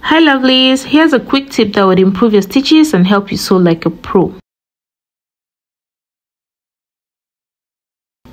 Hi lovelies, here's a quick tip that would improve your stitches and help you sew like a pro.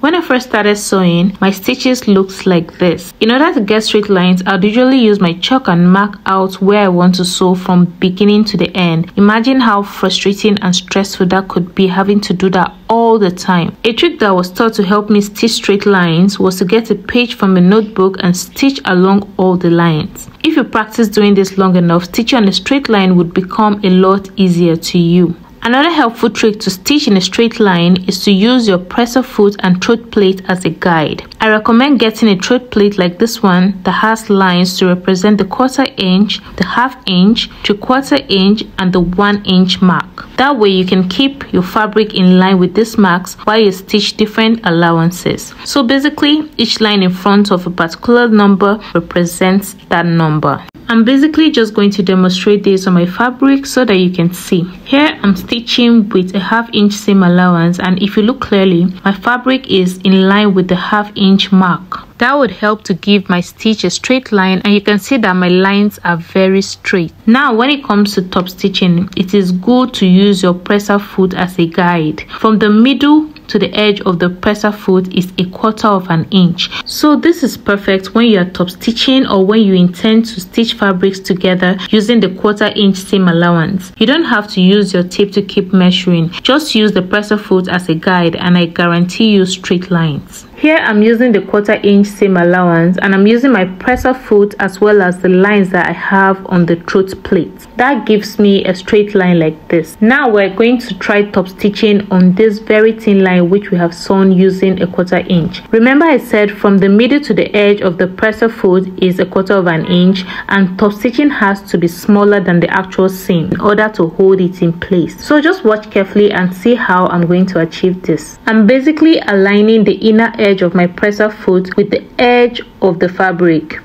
When I first started sewing, my stitches looked like this. In order to get straight lines, I'd usually use my chalk and mark out where I want to sew from beginning to the end. Imagine how frustrating and stressful that could be, having to do that all the time. A trick that was taught to help me stitch straight lines was to get a page from a notebook and stitch along all the lines. If you practice doing this long enough, stitching on a straight line would become a lot easier to you. Another helpful trick to stitch in a straight line is to use your presser foot and troat plate as a guide. I recommend getting a troat plate like this one that has lines to represent the 1/4 inch, the 1/2 inch, 3/4 inch, and the 1 inch mark. That way you can keep your fabric in line with these marks while you stitch different allowances. So basically, each line in front of a particular number represents that number. I'm basically just going to demonstrate this on my fabric so that you can see. Here I'm stitching with a 1/2 inch seam allowance, and if you look clearly, my fabric is in line with the 1/2 inch mark. That would help to give my stitch a straight line, and you can see that my lines are very straight. Now when it comes to top stitching, it is good to use your presser foot as a guide. From the middle to the edge of the presser foot is a 1/4 inch. So this is perfect when you are top stitching or when you intend to stitch fabrics together using the 1/4 inch seam allowance. You don't have to use your tape to keep measuring. Just use the presser foot as a guide and I guarantee you straight lines. Here I'm using the 1/4 inch seam allowance and I'm using my presser foot as well as the lines that I have on the troat plate. That gives me a straight line like this. Now we're going to try top stitching on this very thin line which we have sewn using a 1/4 inch. Remember I said from the middle to the edge of the presser foot is a 1/4 inch, and top stitching has to be smaller than the actual seam in order to hold it in place. So just watch carefully and see how I'm going to achieve this. I'm basically aligning the inner edge of my presser foot with the edge of the fabric.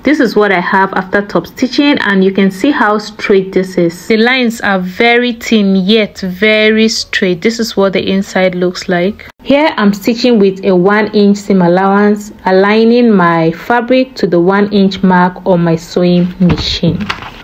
This is what I have after top stitching, and you can see how straight this is. The lines are very thin yet very straight. This is what the inside looks like. Here I'm stitching with a 1 inch seam allowance, aligning my fabric to the 1 inch mark on my sewing machine.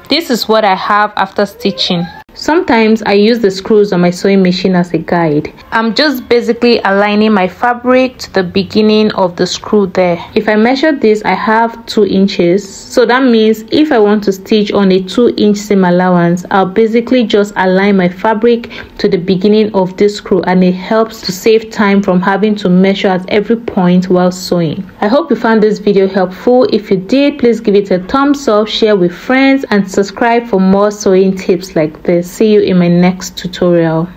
This is what I have after stitching. Sometimes I use the screws on my sewing machine as a guide. I'm just basically aligning my fabric to the beginning of the screw there. If I measure this, I have 2 inches. So that means if I want to stitch on a 2 inch seam allowance, I'll basically just align my fabric to the beginning of this screw, and it helps to save time from having to measure at every point while sewing. I hope you found this video helpful. If you did, please give it a thumbs up, share with friends, and subscribe for more sewing tips like this. See you in my next tutorial.